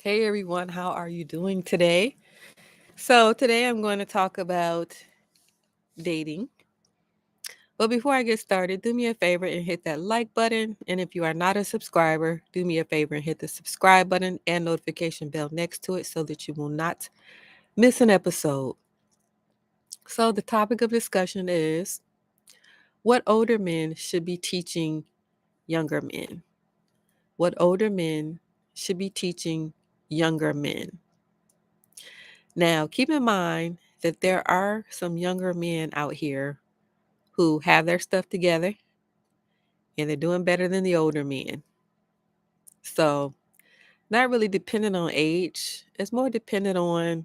Hey everyone, how are you doing today? So, today I'm going to talk about dating. But before I get started, do me a favor and hit that like button. And if you are not a subscriber, do me a favor and hit the subscribe button and notification bell next to it so that you will not miss an episode. So, the topic of discussion is what older men should be teaching younger men. What older men should be teaching younger men. Now, keep in mind that there are some younger men out here who have their stuff together and they're doing better than the older men. So, not really dependent on age, it's more dependent on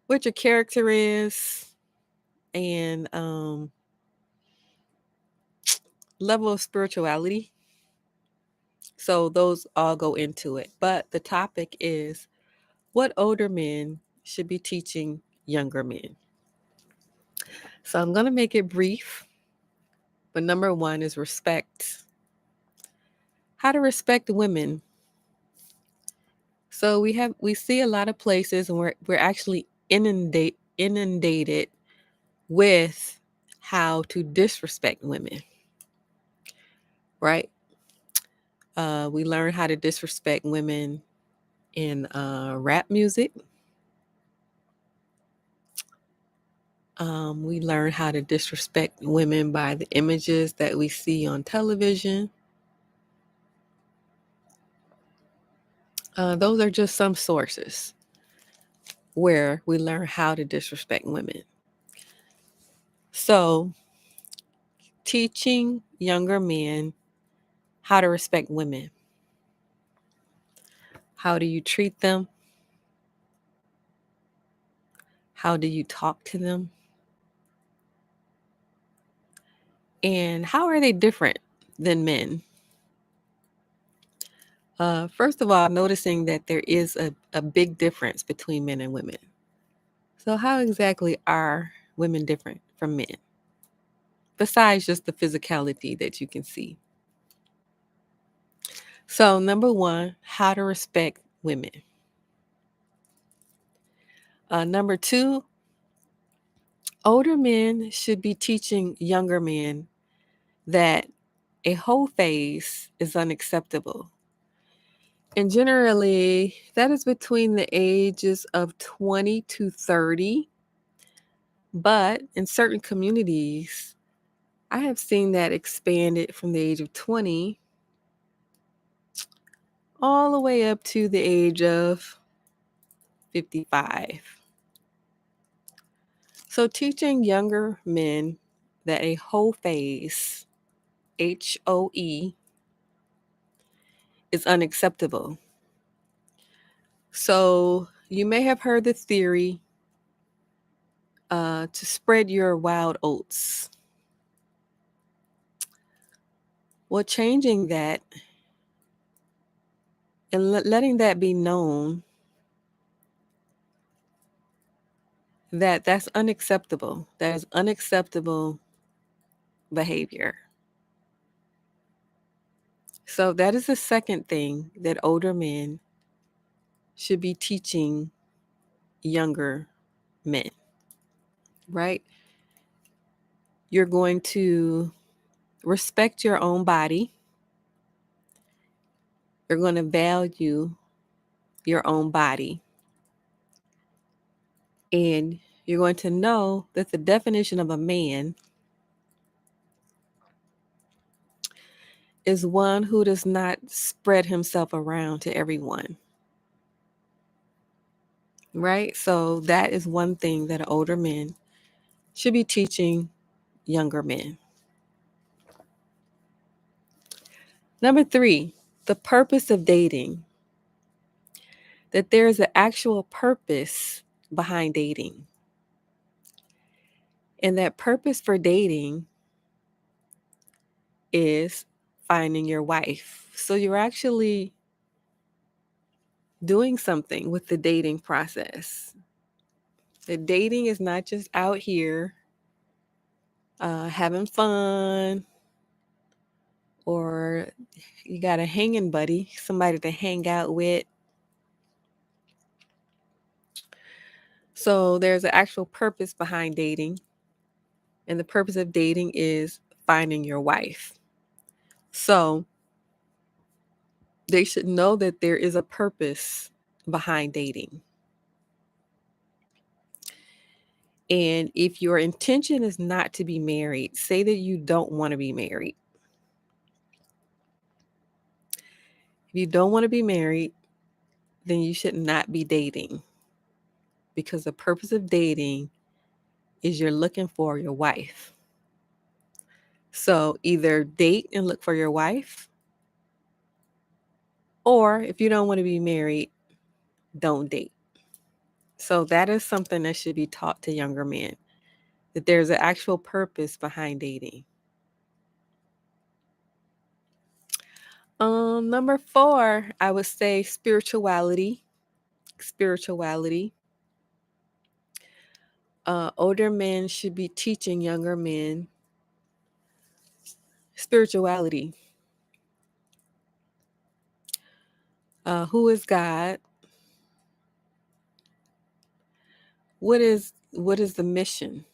what your character is and level of spirituality. So, those all go into it. But the topic is what older men should be teaching younger men. So, I'm going to make it brief. But number one is respect. How to respect women. So we see a lot of places and we're actually inundated with how to disrespect women, right? We learn how to disrespect women in rap music. We learn how to disrespect women by the images that we see on television. Those are just some sources where we learn how to disrespect women. So, teaching younger men how to respect women. How do you treat them? How do you talk to them? And how are they different than men? First of all, noticing that there is a big difference between men and women. So, how exactly are women different from men? Besides just the physicality that you can see. So, number one, how to respect women. Number two, older men should be teaching younger men that a whole face is unacceptable. And generally, that is between the ages of 20 to 30. But in certain communities, I have seen that expanded from the age of 20 all the way up to the age of 55. So, teaching younger men that a whole face, HOE, is unacceptable. So, you may have heard the theory to spread your wild oats. Well, changing that and letting that be known that that's unacceptable. That is unacceptable behavior. So that is the second thing that older men should be teaching younger men, right? You're going to respect your own body. You're going to value your own body. And you're going to know that the definition of a man is one who does not spread himself around to everyone. Right? So that is one thing that older men should be teaching younger men. Number three, the purpose of dating. That there is an actual purpose behind dating. And that purpose for dating is finding your wife. So you're actually doing something with the dating process. The dating is not just out here having fun, or you got a hanging buddy, somebody to hang out with. So there's an actual purpose behind dating, and the purpose of dating is finding your wife. So they should know that there is a purpose behind dating. And if your intention is not to be married, say that you don't want to be married. If you don't want to be married, then you should not be dating, because the purpose of dating is you're looking for your wife. So either date and look for your wife, or if you don't want to be married, don't date. So that is something that should be taught to younger men, that there's an actual purpose behind dating. Number 4, I would say spirituality. Spirituality. Older men should be teaching younger men spirituality. Who is God? What is the mission?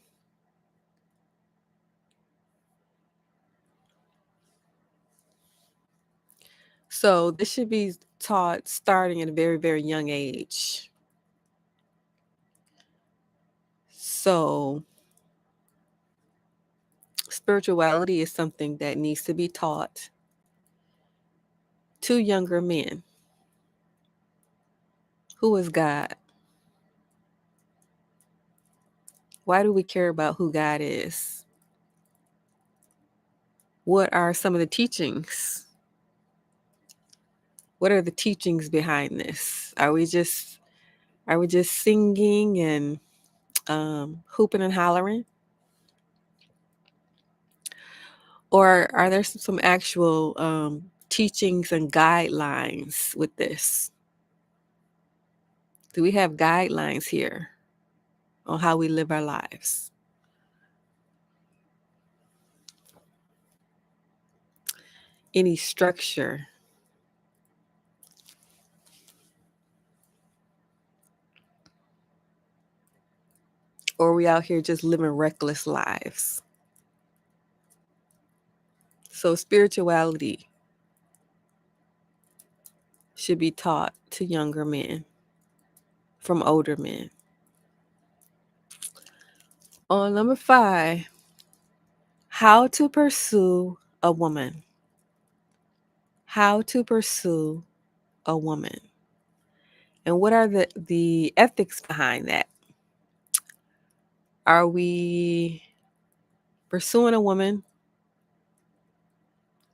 So this should be taught starting at a very, very young age. So spirituality is something that needs to be taught to younger men. Who is God? Why do we care about who God is? What are some of the teachings? What are the teachings behind this? Are we just singing and hooping and hollering? Or are there some actual teachings and guidelines with this? Do we have guidelines here on how we live our lives? Any structure? Or are we out here just living reckless lives? So spirituality should be taught to younger men from older men. On number 5, how to pursue a woman. How to pursue a woman. And what are the ethics behind that? Are we pursuing a woman?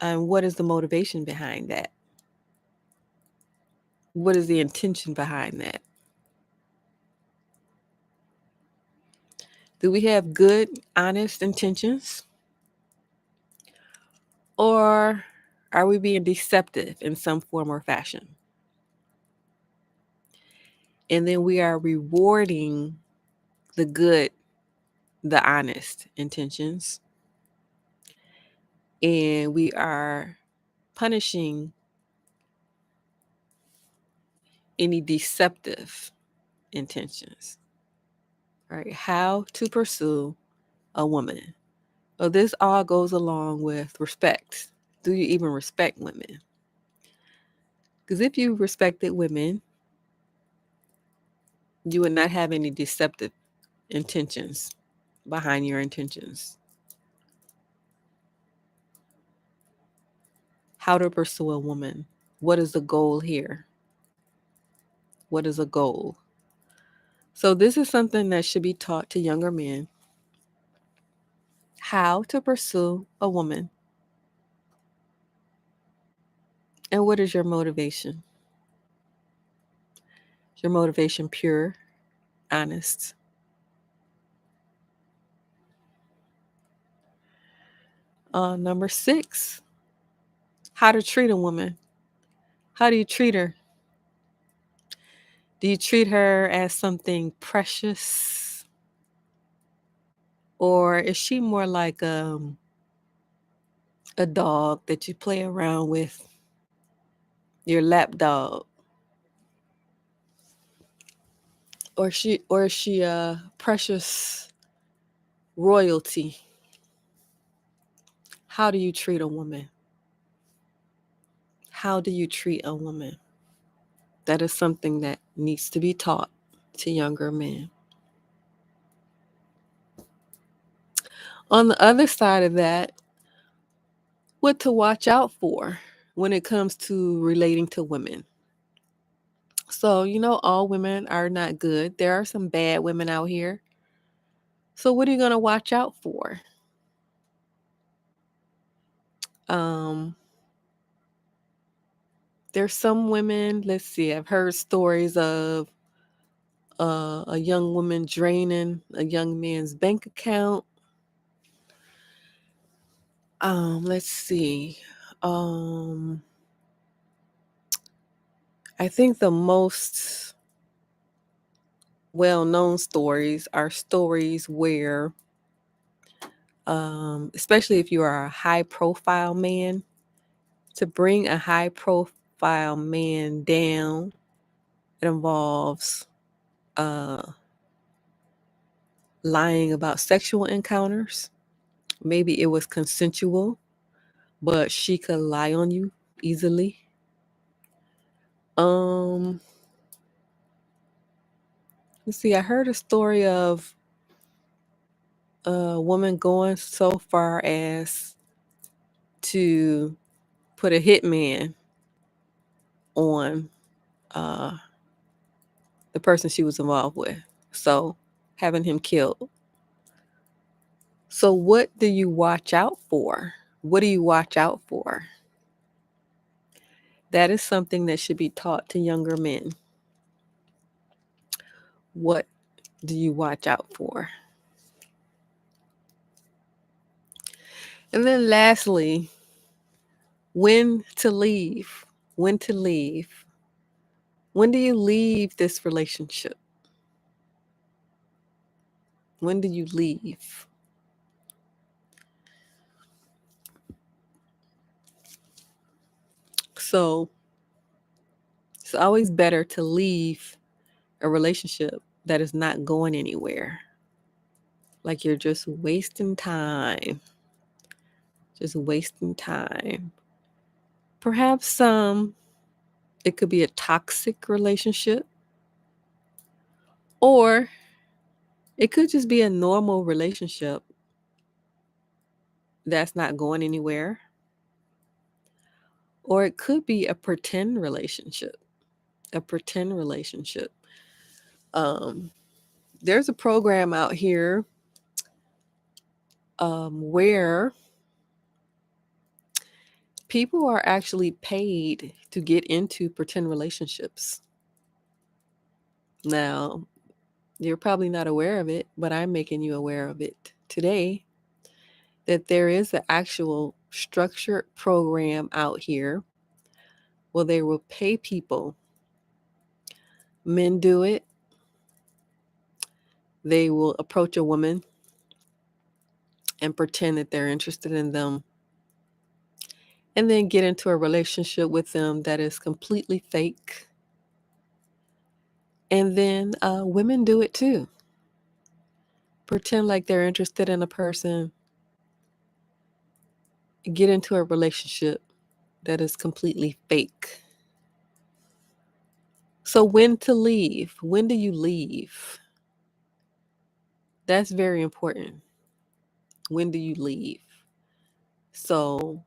And what is the motivation behind that? What is the intention behind that? Do we have good, honest intentions? Or are we being deceptive in some form or fashion? And then we are rewarding the good, the honest intentions, and we are punishing any deceptive intentions. All right, how to pursue a woman. Well, this all goes along with respect. Do you even respect women? Because if you respected women, you would not have any deceptive intentions behind your intentions. How to pursue a woman. What is the goal here? What is a goal? So, this is something that should be taught to younger men. How to pursue a woman. And what is your motivation? Is your motivation pure, honest? Number 6, how to treat a woman. How do you treat her? Do you treat her as something precious? Or is she more like a dog that you play around with, your lap dog? or is she a precious royalty? How do you treat a woman? How do you treat a woman? That is something that needs to be taught to younger men. On the other side of that, what to watch out for when it comes to relating to women. So, all women are not good. There are some bad women out here. So, what are you going to watch out for? Um, there's some women, let's see, I've heard stories of a young woman draining a young man's bank account. Let's see. Um, I think the most well-known stories are stories where, especially if you are a high-profile man, to bring a high-profile man down, it involves uh, lying about sexual encounters. Maybe it was consensual, but she could lie on you easily. Um, let's see. I heard a story of a woman going so far as to put a hitman on uh, the person she was involved with. So having him killed. So what do you watch out for? What do you watch out for? That is something that should be taught to younger men. What do you watch out for? And then lastly, when to leave. When to leave. When do you leave this relationship? When do you leave? So it's always better to leave a relationship that is not going anywhere. Like you're just wasting time. Just wasting time. Perhaps it could be a toxic relationship, or it could just be a normal relationship that's not going anywhere. Or it could be a pretend relationship. A pretend relationship. There's a program out here where people are actually paid to get into pretend relationships. Now, you're probably not aware of it, but I'm making you aware of it today, that there is an actual structured program out here where they will pay people. Men do it. They will approach a woman and pretend that they're interested in them, and then get into a relationship with them that is completely fake. And then women do it too. Pretend like they're interested in a person, get into a relationship that is completely fake. So when to leave? When do you leave? That's very important. When do you leave? So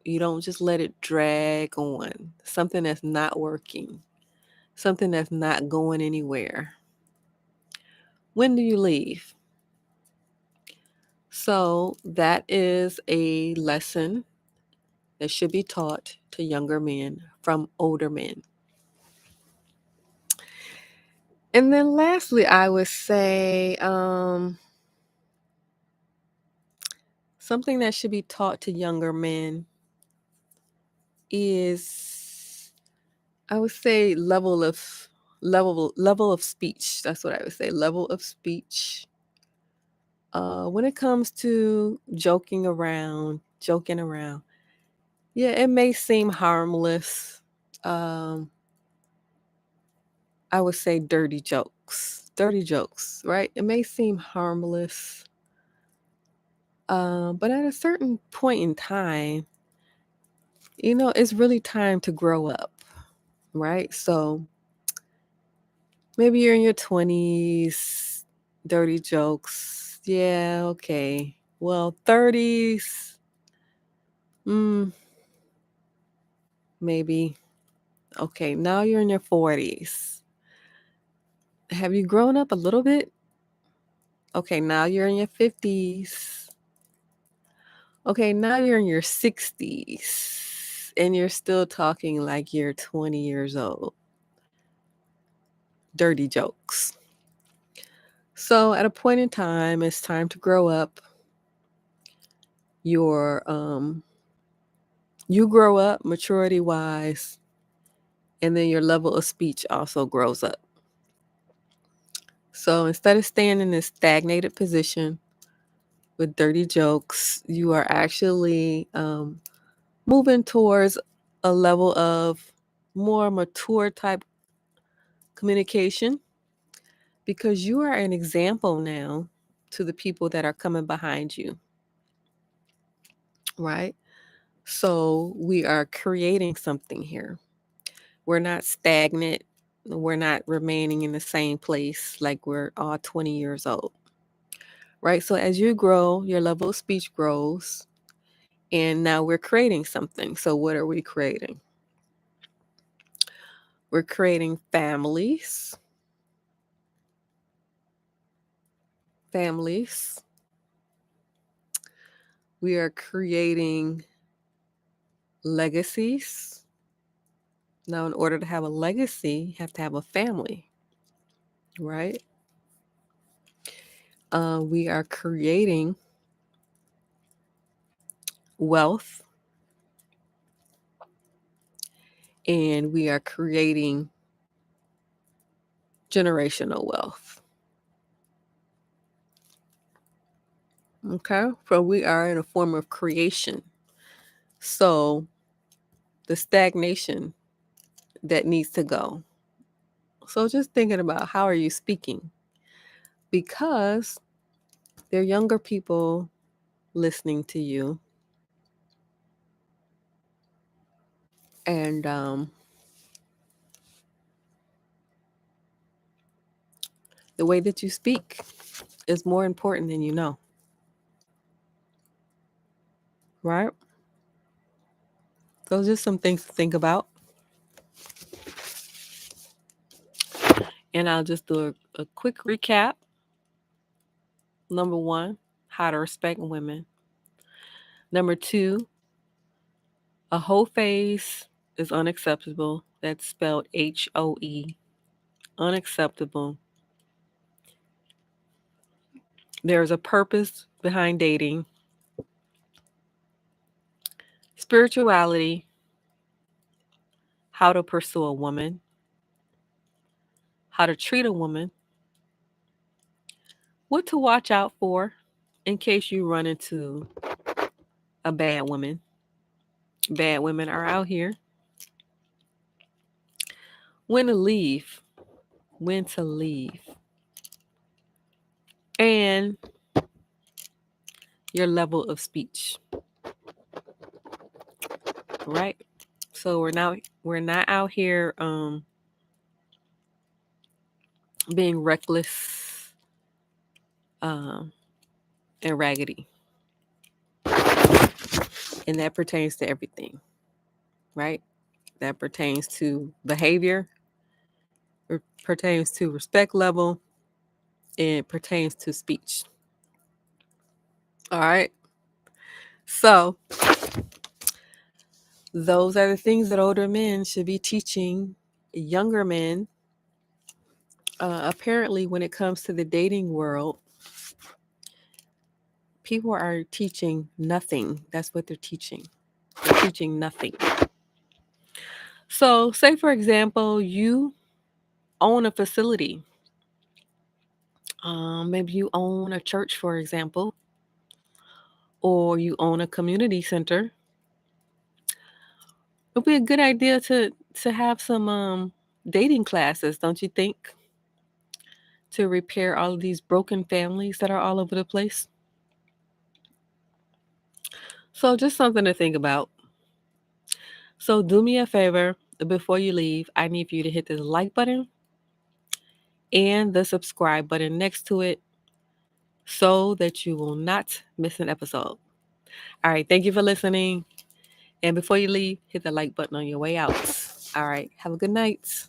you don't just let it drag on. Something that's not working, something that's not going anywhere. When do you leave? So that is a lesson that should be taught to younger men from older men. And then lastly, I would say something that should be taught to younger men is, I would say, level of speech. That's what I would say. Level of speech. When it comes to joking around, yeah, it may seem harmless. Um, I would say dirty jokes. Dirty jokes, right? It may seem harmless, but at a certain point in time, it's really time to grow up, right? So maybe you're in your 20s, dirty jokes. Yeah, okay. Well, 30s, mm, maybe. Okay, now you're in your 40s. Have you grown up a little bit? Okay, now you're in your 50s. Okay, now you're in your 60s and you're still talking like you're 20 years old. Dirty jokes. So at a point in time, it's time to grow up. Your you grow up maturity wise, and then your level of speech also grows up. So instead of staying in this stagnated position with dirty jokes, you are actually moving towards a level of more mature type communication, because you are an example now to the people that are coming behind you, right? So we are creating something here. We're not stagnant. We're not remaining in the same place like we're all 20 years old, right? So as you grow, your level of speech grows, and now we're creating something. So what are we creating? We're creating families. Families. We are creating legacies. Now, in order to have a legacy, you have to have a family, right? We are creating wealth, and we are creating generational wealth. Okay, so we are in a form of creation. So the stagnation that needs to go. So just thinking about, how are you speaking? Because there are younger people listening to you, and the way that you speak is more important than you know, right? Those are just some things to think about. And I'll just do a quick recap. Number one, how to respect women. Number two, a whole face is unacceptable. That's spelled HOE. Unacceptable. There's a purpose behind dating. Spirituality, how to pursue a woman, how to treat a woman, what to watch out for in case you run into a bad woman. Bad women are out here. When to leave. When to leave. And your level of speech. Right? So we're not out here being reckless um and raggedy. And that pertains to everything, right? That pertains to behavior, it pertains to respect level, it pertains to speech. All right. So those are the things that older men should be teaching younger men. Apparently, when it comes to the dating world, people are teaching nothing. That's what they're teaching. They're teaching nothing. So, say for example, you own a facility. Maybe you own a church, for example, or you own a community center. It'd be a good idea to have some dating classes, don't you think? To repair all of these broken families that are all over the place. So, just something to think about. So, do me a favor before you leave. I need for you to hit the like button and the subscribe button next to it so that you will not miss an episode. All right. Thank you for listening. And before you leave, hit the like button on your way out. All right. Have a good night.